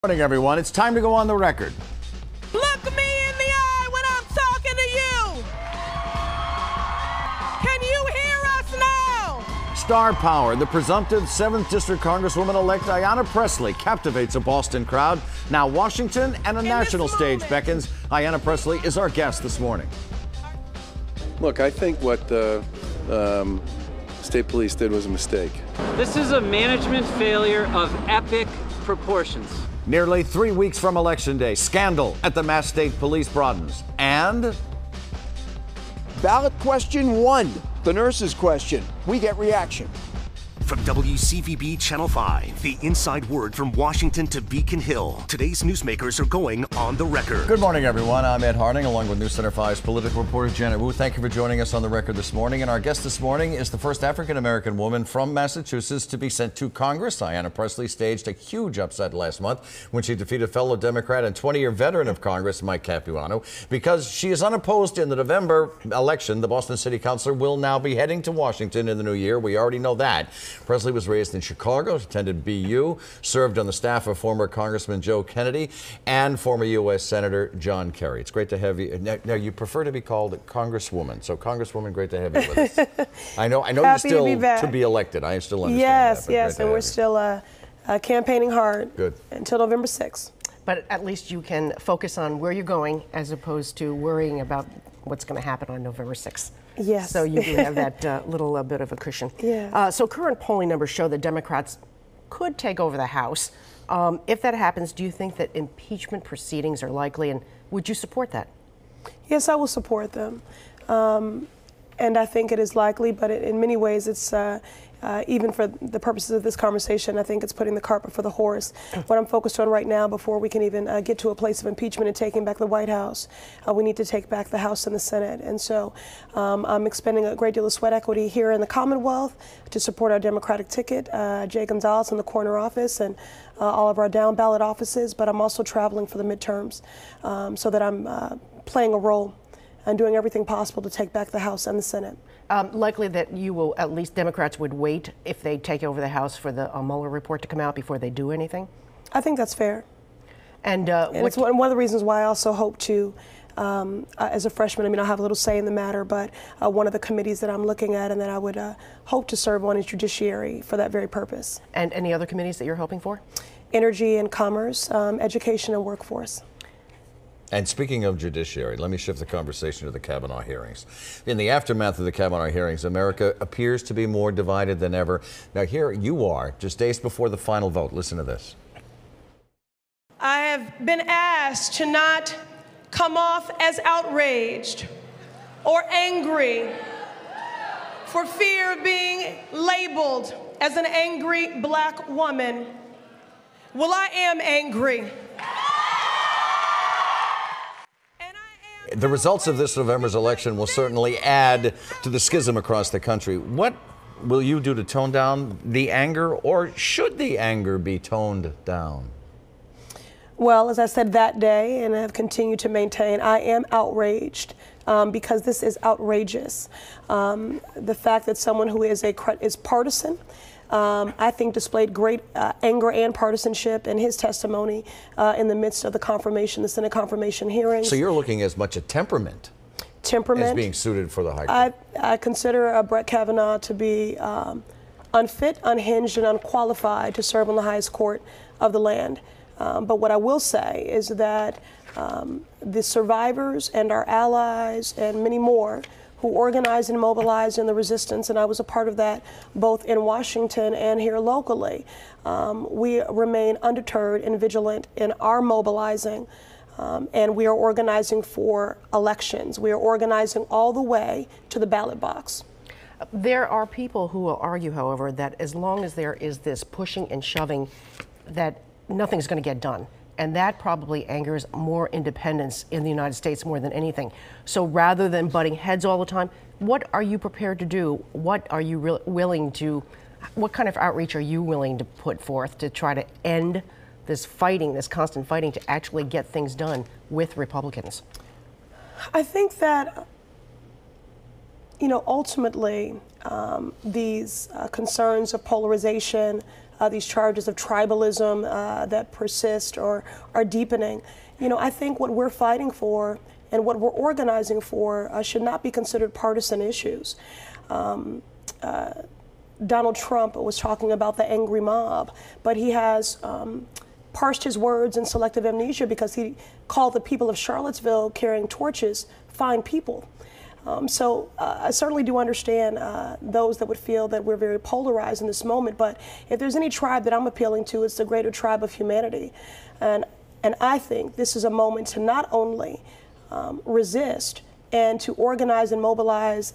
Good morning, everyone. It's time to go on the record. Look me in the eye when I'm talking to you. Can you hear us now? Star power. The presumptive 7th District Congresswoman-elect Ayanna Pressley captivates a Boston crowd. Now Washington and a national stage beckons. Ayanna Pressley is our guest this morning. Look, I think what the state police did was a mistake. This is a management failure of epic proportions. Nearly 3 weeks from Election Day, scandal at the Mass State Police broadens. And ballot question 1, the nurse's question. We get reaction. From WCVB Channel 5, the inside word from Washington to Beacon Hill. Today's newsmakers are going on the record. good morning, everyone. I'm Ed Harding, along with News Center 5's political reporter Janet Wu. Thank you for joining us on the record this morning. And our guest this morning is the first African-American woman from Massachusetts to be sent to Congress. Ayanna Pressley staged a huge upset last month when she defeated fellow Democrat and 20-year veteran of Congress, Mike Capuano. Because she is unopposed in the November election, the Boston City Councilor will now be heading to Washington in the new year. We already know that. Pressley was raised in Chicago, attended BU, served on the staff of former Congressman Joe Kennedy and former U.S. Senator John Kerry. It's great to have you. Now you prefer to be called Congresswoman. So Congresswoman, great to have you with us. I know you're still to be elected. I still understand that. Yes, and we're still campaigning hard. Good. Until November 6th. But at least you can focus on where you're going as opposed to worrying about what's going to happen on November 6th. Yes. So you do have that little bit of a cushion. Yeah. So current polling numbers show that Democrats could take over the House. If that happens, do you think that impeachment proceedings are likely, and would you support that? Yes, I will support them. And I think it is likely, but in many ways it's, even for the purposes of this conversation, I think it's putting the cart before the horse. What I'm focused on right now, before we can even get to a place of impeachment and taking back the White House, we need to take back the House and the Senate. And so I'm expending a great deal of sweat equity here in the Commonwealth to support our Democratic ticket, Jay Gonzalez in the corner office, and all of our down ballot offices. But I'm also traveling for the midterms so that I'm playing a role and doing everything possible to take back the House and the Senate. Likely that you will, at least Democrats would wait if they take over the House for the Mueller report to come out before they do anything? I think that's fair. And it's one of the reasons why I also hope to, as a freshman, I'll have a little say in the matter, but one of the committees that I'm looking at and that I would hope to serve on is Judiciary for that very purpose. And any other committees that you're hoping for? Energy and Commerce, Education and Workforce. And speaking of judiciary, let me shift the conversation to the Kavanaugh hearings. In the aftermath of the Kavanaugh hearings, America appears to be more divided than ever. Now here you are, just days before the final vote. Listen to this. I have been asked to not come off as outraged or angry for fear of being labeled as an angry black woman. Well, I am angry. The results of this November's election will certainly add to the schism across the country. What will you do to tone down the anger, or should the anger be toned down? Well, as I said that day, and I have continued to maintain, I am outraged because this is outrageous. The fact that someone who is partisan, I think displayed great anger and partisanship in his testimony in the midst of the Senate confirmation hearings. So you're looking as much at temperament as being suited for the High Court. I consider Brett Kavanaugh to be unfit, unhinged, and unqualified to serve on the highest court of the land. But what I will say is that the survivors and our allies and many more who organized and mobilized in the resistance, and I was a part of that both in Washington and here locally. We remain undeterred and vigilant in our mobilizing, and we are organizing for elections. We are organizing all the way to the ballot box. There are people who will argue, however, that as long as there is this pushing and shoving, that nothing's going to get done. And that probably angers more independents in the United States more than anything. So rather than butting heads all the time, what are you prepared to do? What are you willing to, what kind of outreach are you willing to put forth to try to end this fighting, this constant fighting, to actually get things done with Republicans? I think that, ultimately, these concerns of polarization, these charges of tribalism that persist or are deepening. You know, I think what we're fighting for and what we're organizing for should not be considered partisan issues. Donald Trump was talking about the angry mob, but he has parsed his words in selective amnesia because he called the people of Charlottesville carrying torches fine people. So I certainly do understand those that would feel that we're very polarized in this moment, but if there's any tribe that I'm appealing to, it's the greater tribe of humanity. And I think this is a moment to not only resist and to organize and mobilize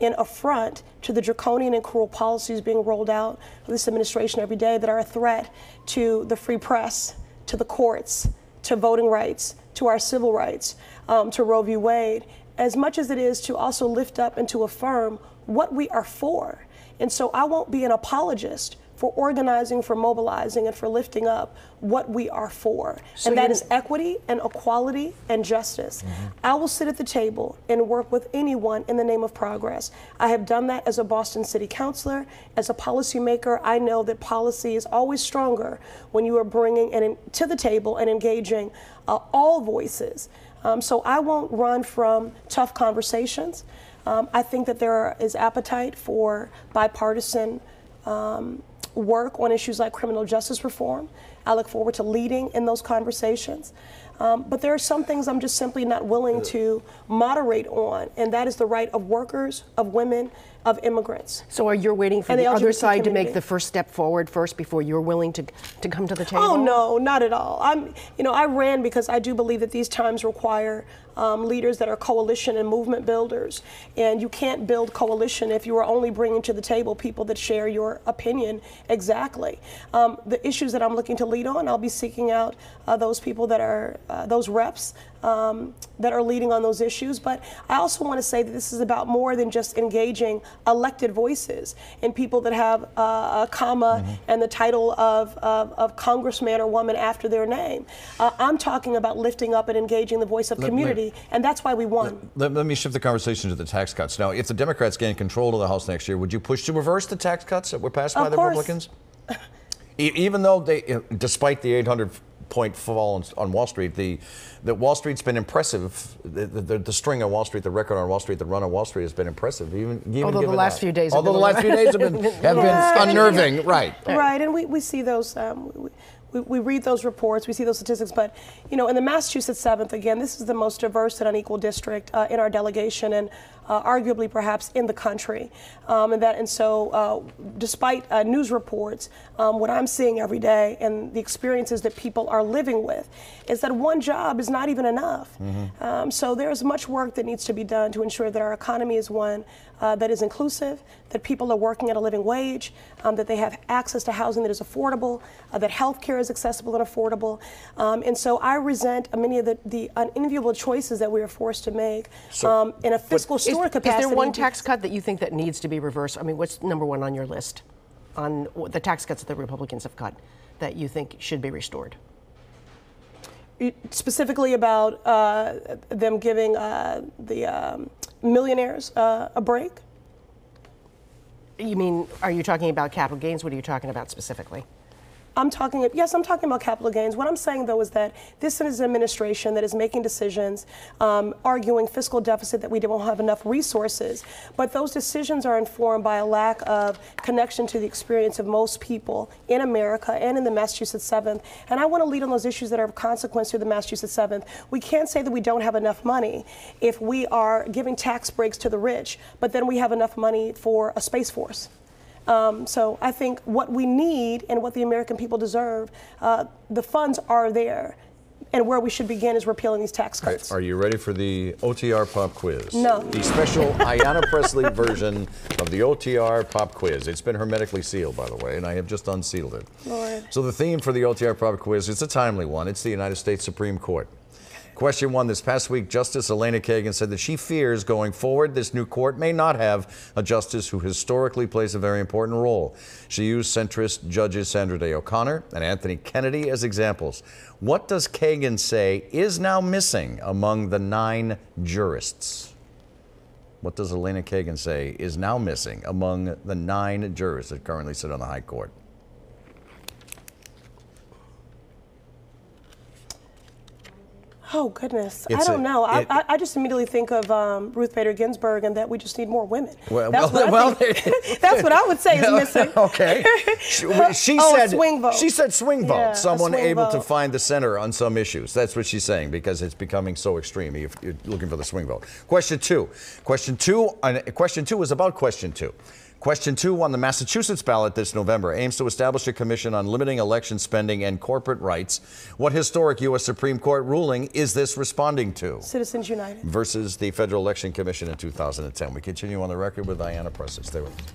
in affront to the draconian and cruel policies being rolled out of this administration every day that are a threat to the free press, to the courts, to voting rights, to our civil rights, to Roe v. Wade, as much as it is to also lift up and to affirm what we are for. And so I won't be an apologist for organizing, for mobilizing, and for lifting up what we are for. So and that is equity and equality and justice. I will sit at the table and work with anyone in the name of progress. I have done that as a Boston City Councilor. As a policymaker, I know that policy is always stronger when you are bringing to the table and engaging all voices. So I won't run from tough conversations. I think that there is appetite for bipartisan work on issues like criminal justice reform. I look forward to leading in those conversations. But there are some things I'm just simply not willing to moderate on, and that is the right of workers, of women, of immigrants. So are you waiting for the other side to make the first step forward first before you're willing to come to the table? Oh, no, not at all. I ran because I do believe that these times require leaders that are coalition and movement builders. And you can't build coalition if you are only bringing to the table people that share your opinion exactly. The issues that I'm looking to lead on, I'll be seeking out those people that are, those reps that are leading on those issues. But I also want to say that this is about more than just engaging elected voices and people that have a comma and the title of congressman or woman after their name. I'm talking about lifting up and engaging the voice of community, and that's why we won. Let me shift the conversation to the tax cuts. Now, if the Democrats gain control of the House next year, would you push to reverse the tax cuts that were passed by the Republicans? Even though they, despite the 800-point fall on Wall Street, the Wall Street's been impressive. The string on Wall Street, the record on Wall Street, the run on Wall Street has been impressive. Although the last few days have been unnerving, right? Right, and we see those. We read those reports, we see those statistics, but in the Massachusetts 7th, again, this is the most diverse and unequal district in our delegation and arguably perhaps in the country. And so despite news reports, what I'm seeing every day and the experiences that people are living with is that one job is not even enough. So there's much work that needs to be done to ensure that our economy is one that is inclusive, that people are working at a living wage, that they have access to housing that is affordable, that health care is accessible and affordable. And so I resent many of the unenviable choices that we are forced to make in a fiscal steward capacity. Is there one tax cut that you think that needs to be reversed? I mean, what's number one on your list on the tax cuts that the Republicans have cut that you think should be restored? Specifically about them giving the millionaires a break? You mean, are you talking about capital gains? What are you talking about specifically? I'm talking about capital gains. What I'm saying, though, is that this is an administration that is making decisions, arguing fiscal deficit, that we don't have enough resources. But those decisions are informed by a lack of connection to the experience of most people in America and in the Massachusetts 7th. And I want to lead on those issues that are of consequence to the Massachusetts 7th. We can't say that we don't have enough money if we are giving tax breaks to the rich, but then we have enough money for a Space Force. So I think what we need and what the American people deserve, the funds are there. And where we should begin is repealing these tax cuts. Are you ready for the OTR pop quiz? No. The special Ayanna Pressley version of the OTR pop quiz. It's been hermetically sealed, by the way, and I have just unsealed it. Lord. So the theme for the OTR pop quiz is a timely one. It's the United States Supreme Court. Question 1, this past week, Justice Elena Kagan said that she fears going forward this new court may not have a justice who historically plays a very important role. She used centrist judges Sandra Day O'Connor and Anthony Kennedy as examples. What does Kagan say is now missing among the 9 jurists? What does Elena Kagan say is now missing among the 9 jurists that currently sit on the High Court? Oh, goodness. I It's don't a- know. it- I just immediately think of Ruth Bader Ginsburg and that we just need more women. Well, That's well, what I think. That's what I would say is missing. Okay. She Oh, said swing vote. She said swing vote. Yeah, a Someone swing able to vote. find the center on some issues. That's what she's saying because it's becoming so extreme. If you're looking for the swing vote. Question two is about question two. Question 2 on the Massachusetts ballot this November aims to establish a commission on limiting election spending and corporate rights. What historic U.S. Supreme Court ruling is this responding to? Citizens United. Versus the Federal Election Commission in 2010. We continue on the record with Ayanna Pressley. Stay with us.